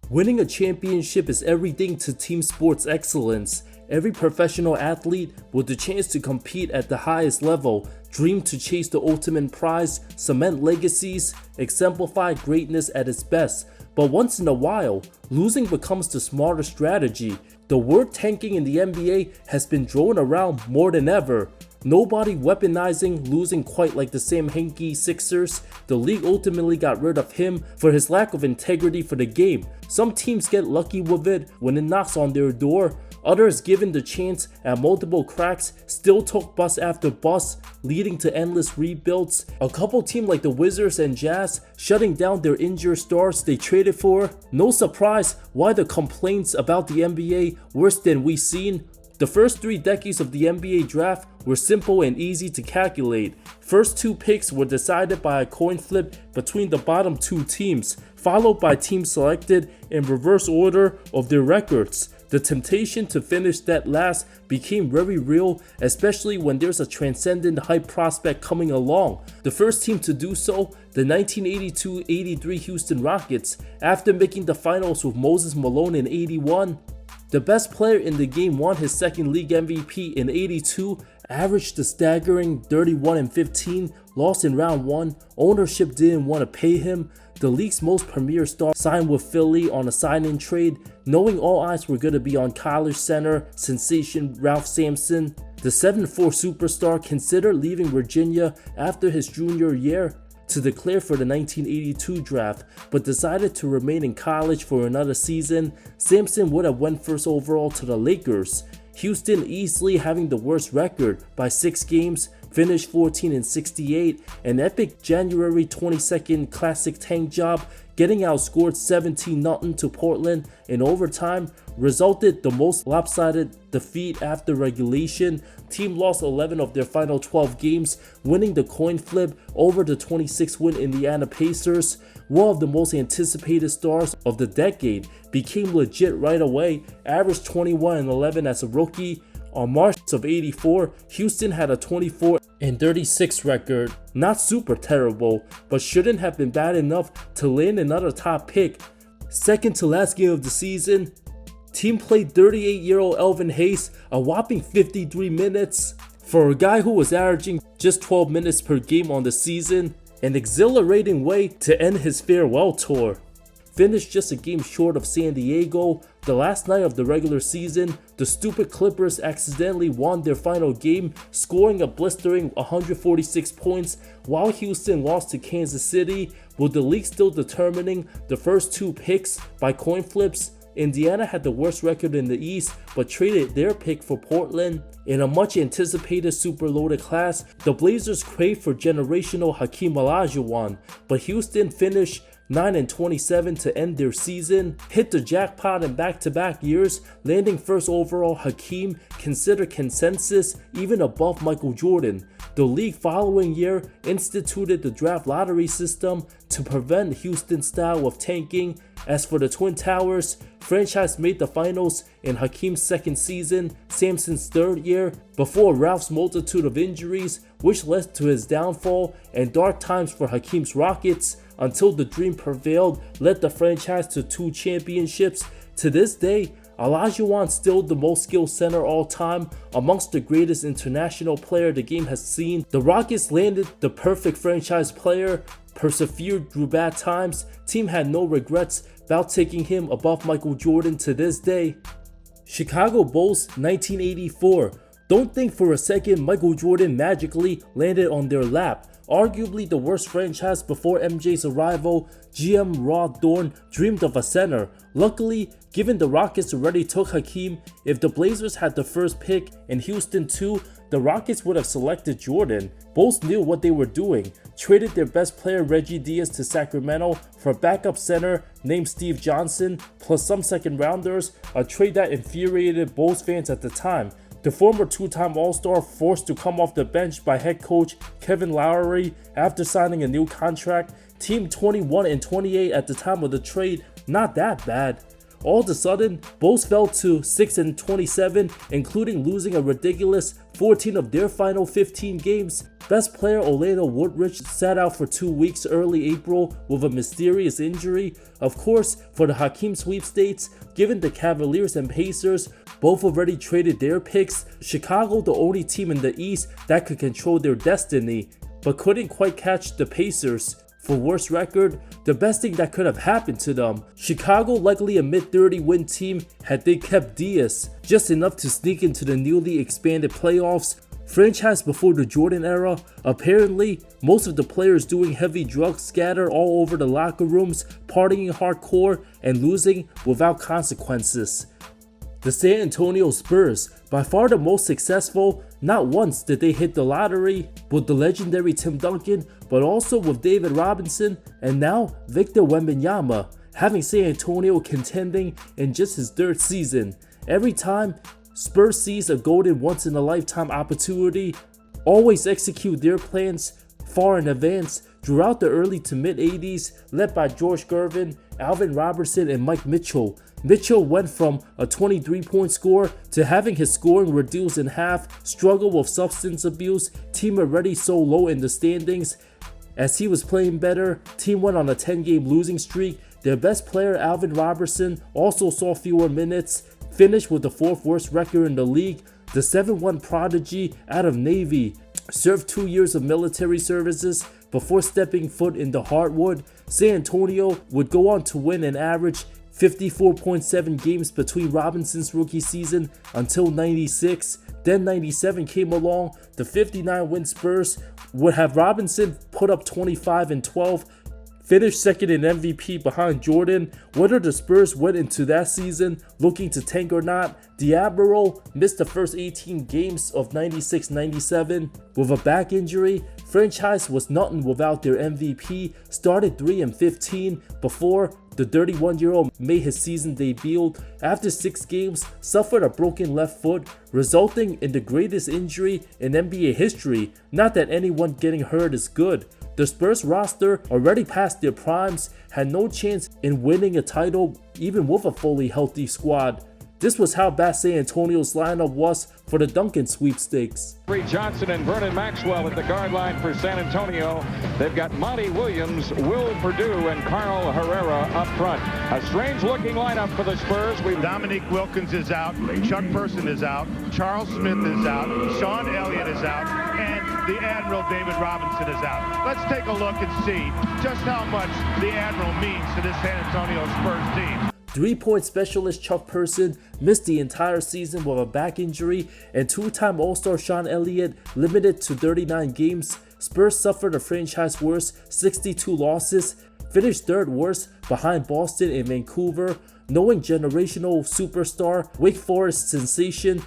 Winning a championship is everything to team sports excellence. Every professional athlete with the chance to compete at the highest level, dream to chase the ultimate prize, cement legacies, exemplify greatness at its best. But once in a while, losing becomes the smarter strategy. The word tanking in the NBA has been thrown around more than ever. Nobody weaponizing losing quite like the Sam Hinkie Sixers. The league ultimately got rid of him for his lack of integrity for the game. Some teams get lucky with it when it knocks on their door. Others, given the chance at multiple cracks, still took bus after bus, leading to endless rebuilds. A couple teams like the Wizards and Jazz shutting down their injured stars they traded for. No surprise why the complaints about the NBA worse than we've seen. The first 3 decades of the NBA draft were simple and easy to calculate. First 2 picks were decided by a coin flip between the bottom 2 teams, followed by teams selected in reverse order of their records. The temptation to finish that last became very real, especially when there's a transcendent hype prospect coming along. The first team to do so, the 1982-83 Houston Rockets, after making the finals with Moses Malone in 81. The best player in the game won his second league MVP in 82, averaged a staggering 31-15, lost in round 1, ownership didn't want to pay him. The league's most premier star signed with Philly on a sign-in trade, knowing all eyes were going to be on college center sensation Ralph Sampson. The 7'4 superstar considered leaving Virginia after his junior year to declare for the 1982 draft, but decided to remain in college for another season. Sampson would have went first overall to the Lakers. Houston easily having the worst record by 6 games, finished 14-68, an epic January 22nd classic tank job, getting outscored 17-0 to Portland in overtime, resulted the most lopsided defeat after regulation. Team lost 11 of their final 12 games, winning the coin flip over the 26-win Indiana Pacers. One of the most anticipated stars of the decade became legit right away, averaged 21-11 as a rookie. On March of 84, Houston had a 24-36 record. Not super terrible, but shouldn't have been bad enough to land another top pick. Second to last game of the season, team played 38-year-old Elvin Hayes a whopping 53 minutes. For a guy who was averaging just 12 minutes per game on the season, an exhilarating way to end his farewell tour. Finished just a game short of San Diego. The last night of the regular season, the stupid Clippers accidentally won their final game, scoring a blistering 146 points, while Houston lost to Kansas City, with the league still determining the first 2 picks by coin flips. Indiana had the worst record in the East, but traded their pick for Portland. In a much anticipated super loaded class, the Blazers craved for generational Hakeem Olajuwon, but Houston finished 9-27 to end their season, hit the jackpot in back-to-back years, landing first overall Hakeem, considered consensus even above Michael Jordan. The league following year instituted the draft lottery system to prevent Houston's style of tanking. As for the Twin Towers, franchise made the finals in Hakeem's second season, Sampson's third year, before Ralph's multitude of injuries, which led to his downfall, and dark times for Hakeem's Rockets, until the dream prevailed, led the franchise to 2 championships. To this day, Olajuwon still the most skilled center all time, amongst the greatest international player the game has seen. The Rockets landed the perfect franchise player, persevered through bad times. Team had no regrets about taking him above Michael Jordan to this day. Chicago Bulls 1984. Don't think for a second Michael Jordan magically landed on their lap. Arguably the worst franchise before MJ's arrival, GM Rod Dorn dreamed of a center. Luckily, given the Rockets already took Hakeem, if the Blazers had the first pick and Houston too, the Rockets would have selected Jordan. Bulls knew what they were doing, traded their best player Reggie Diaz to Sacramento for backup center named Steve Johnson, plus some second rounders, a trade that infuriated Bulls fans at the time. The former 2-time All-Star forced to come off the bench by head coach Kevin Lowry after signing a new contract. Team 21-28 at the time of the trade, not that bad. all of a sudden, both fell to 6-27, including losing a ridiculous 14 of their final 15 games. Best player Orlando Woodridge sat out for 2 weeks early April with a mysterious injury. Of course, for the Hakeem sweepstakes, given the Cavaliers and Pacers both already traded their picks, Chicago the only team in the East that could control their destiny, but couldn't quite catch the Pacers. For worst record, the best thing that could have happened to them. Chicago likely a mid-30 win team had they kept Diaz, just enough to sneak into the newly expanded playoffs. Franchise before the Jordan era, apparently most of the players doing heavy drugs scatter all over the locker rooms, partying hardcore and losing without consequences. The San Antonio Spurs, by far the most successful. Not once did they hit the lottery with the legendary Tim Duncan, but also with David Robinson and now Victor Wembanyama, having San Antonio contending in just his third season. Every time Spurs sees a golden once-in-a-lifetime opportunity, always execute their plans far in advance. Throughout the early to mid-80s, led by George Gervin, Alvin Robertson, and Mike Mitchell. Mitchell went from a 23-point scorer to having his scoring reduced in half, struggled with substance abuse, team already so low in the standings. As he was playing better, team went on a 10-game losing streak. Their best player, Alvin Robertson, also saw fewer minutes, finished with the 4th worst record in the league. The 7-1 prodigy out of Navy served 2 years of military services before stepping foot in the hardwood. San Antonio would go on to win an average 54.7 games between Robinson's rookie season until 96. Then 97 came along. The 59-win Spurs would have Robinson put up 25 and 12, finished second in MVP behind Jordan. Whether the Spurs went into that season looking to tank or not, the Admiral missed the first 18 games of 96-97 with a back injury. Franchise was nothing without their MVP, started 3-15 before the 31-year-old made his season debut. After 6 games, suffered a broken left foot, resulting in the greatest injury in NBA history. Not that anyone getting hurt is good. The Spurs roster, already past their primes, had no chance in winning a title even with a fully healthy squad. This was how bad San Antonio's lineup was for the Duncan sweepstakes. Johnson and Vernon Maxwell at the guard line for San Antonio. They've got Monty Williams, Will Perdue, and Carl Herrera up front. A strange-looking lineup for the Spurs. Dominique Wilkins is out, Chuck Person is out, Charles Smith is out, Sean Elliott is out, and the Admiral David Robinson is out. Let's take a look and see just how much the Admiral means to this San Antonio Spurs team. 3-point specialist Chuck Person missed the entire season with a back injury, and 2-time All-Star Sean Elliott limited to 39 games. Spurs suffered a franchise worst 62 losses, finished 3rd worst behind Boston and Vancouver. Knowing generational superstar, Wake Forest sensation,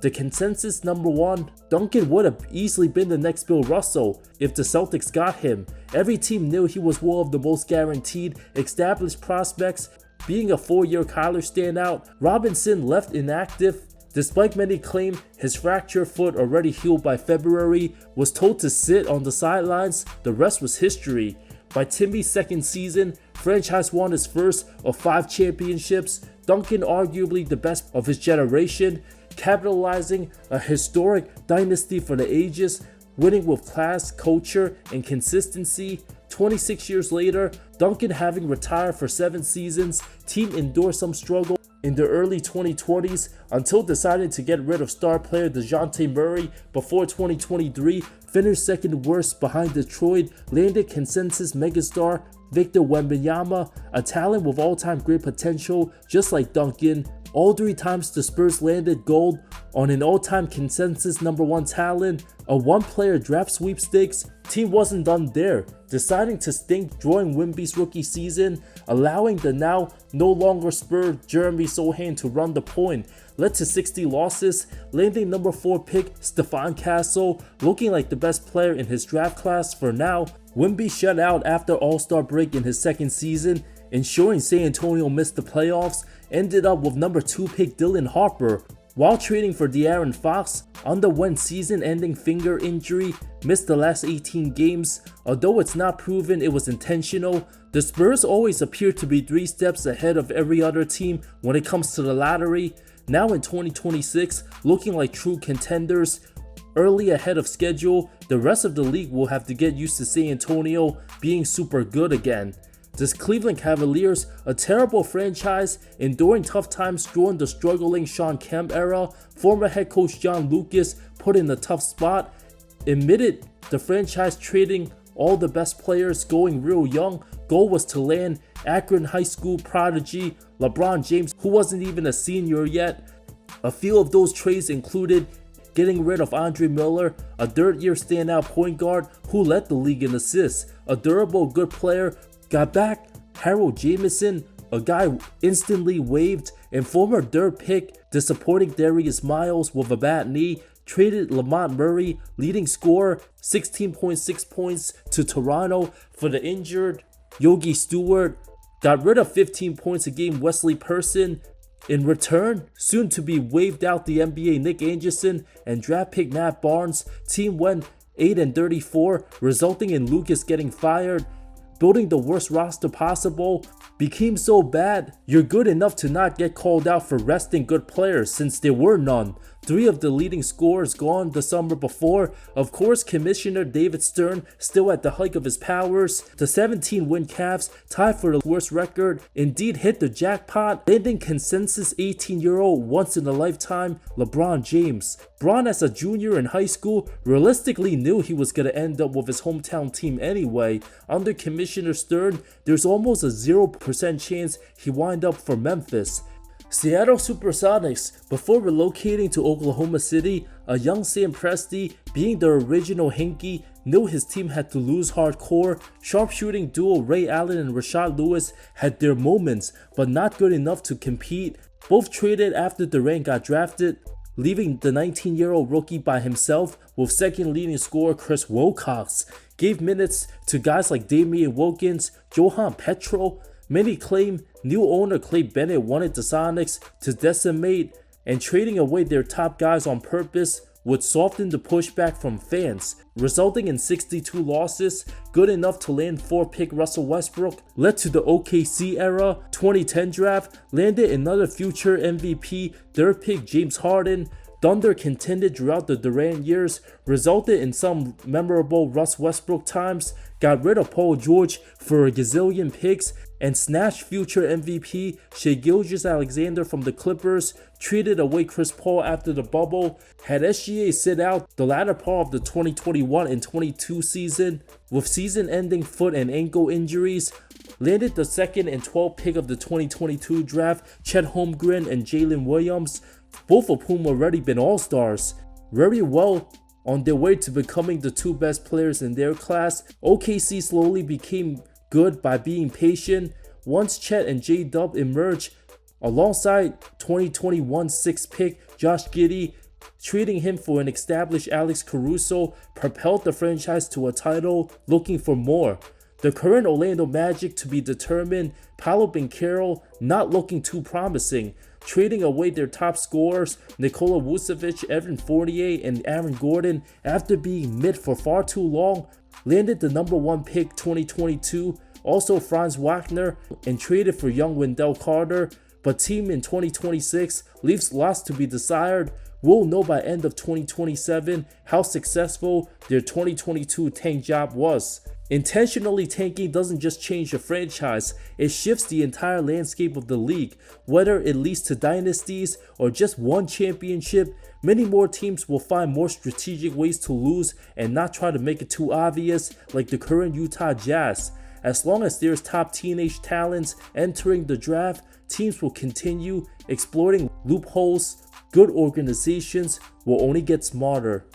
the consensus #1, Duncan would have easily been the next Bill Russell if the Celtics got him. Every team knew he was one of the most guaranteed established prospects. Being a 4-year college standout, Robinson left inactive. Despite many claim his fractured foot already healed by February, was told to sit on the sidelines. The rest was history. By Timmy's 2nd season, franchise won his first of 5 championships. Duncan, arguably the best of his generation, capitalizing a historic dynasty for the ages, winning with class, culture, and consistency. 26 years later, Duncan having retired for 7 seasons, team endured some struggle in the early 2020s until deciding to get rid of star player DeJounte Murray before 2023, finished 2nd worst behind Detroit, landed consensus megastar Victor Wembanyama, a talent with all-time great potential just like Duncan. All 3 times the Spurs landed gold on an all-time consensus #1 talent, a 1-player draft sweepstakes. Team wasn't done there, deciding to stink during Wemby's rookie season, allowing the now no longer Spur Jeremy Sohan to run the point, led to 60 losses, landing #4 pick Stephon Castle, looking like the best player in his draft class for now. Wemby shut out after All-Star break in his 2nd season, ensuring San Antonio missed the playoffs, ended up with #2 pick Dylan Harper, While trading for De'Aaron Fox, underwent season-ending finger injury, missed the last 18 games. Although it's not proven it was intentional, the Spurs always appear to be 3 steps ahead of every other team when it comes to the lottery. Now in 2026, looking like true contenders, early ahead of schedule, the rest of the league will have to get used to San Antonio being super good again. This Cleveland Cavaliers, a terrible franchise, enduring tough times during the struggling Shawn Kemp era, former head coach John Lucas put in a tough spot, admitted the franchise trading all the best players going real young. Goal was to land Akron High School prodigy LeBron James, who wasn't even a senior yet. A few of those trades included getting rid of Andre Miller, a third-year standout point guard who led the league in assists, a durable good player. Got back Harold Jamison, a guy instantly waived, and former third pick disappointing Darius Miles with a bad knee. Traded Lamont Murray, leading scorer, 16.6 points to Toronto for the injured Yogi Stewart. Got rid of 15 points a game Wesley Person. In return, soon to be waived out the NBA Nick Anderson and draft pick Matt Barnes. Team went 8-34, resulting in Lucas getting fired. Building the worst roster possible became so bad, you're good enough to not get called out for resting good players since there were none. 3 of the leading scorers gone the summer before. Of course, Commissioner David Stern still at the height of his powers. The 17-win Cavs, tied for the worst record, indeed hit the jackpot, landing consensus 18-year-old once-in-a-lifetime LeBron James. Bron, as a junior in high school, realistically knew he was going to end up with his hometown team anyway. Under Commissioner Stern, there's almost a 0% chance he wind up for Memphis. Seattle Supersonics, before relocating to Oklahoma City, a young Sam Presti, being the original Hinkie, knew his team had to lose hardcore. Sharpshooting duo Ray Allen and Rashad Lewis had their moments, but not good enough to compete. Both traded after Durant got drafted, leaving the 19-year-old rookie by himself with second leading scorer Chris Wilcox. Gave minutes to guys like Damian Wilkins, Johan Petro. Many claim new owner Clay Bennett wanted the Sonics to decimate, and trading away their top guys on purpose would soften the pushback from fans, resulting in 62 losses, good enough to land 4-pick Russell Westbrook, led to the OKC era. 2010 draft landed another future MVP, 3rd pick James Harden. Thunder contended throughout the Durant years, resulted in some memorable Russ Westbrook times, got rid of Paul George for a gazillion picks, and snatched future MVP Shai Gilgeous-Alexander from the Clippers, traded away Chris Paul after the bubble, had SGA sit out the latter part of the 2021 and 22 season with season-ending foot and ankle injuries, landed the 2nd and 12th pick of the 2022 draft, Chet Holmgren and Jalen Williams, both of whom already been All-Stars, very well on their way to becoming the 2 best players in their class. OKC slowly became good by being patient. Once Chet and J-Dub emerged alongside 2021 6th pick Josh Giddey, trading him for an established Alex Caruso propelled the franchise to a title, looking for more. The current Orlando Magic to be determined, Paolo Banchero not looking too promising, trading away their top scorers Nikola Vucevic, Evan Fournier, and Aaron Gordon after being mid for far too long, landed the number 1 pick 2022, also Franz Wagner, and traded for young Wendell Carter, but team in 2026 leaves lots to be desired. We'll know by end of 2027 how successful their 2022 tank job was. Intentionally tanking doesn't just change a franchise, it shifts the entire landscape of the league. Whether it leads to dynasties or just one championship, many more teams will find more strategic ways to lose and not try to make it too obvious, like the current Utah Jazz. As long as there's top teenage talents entering the draft, teams will continue exploiting loopholes. Good organizations will only get smarter.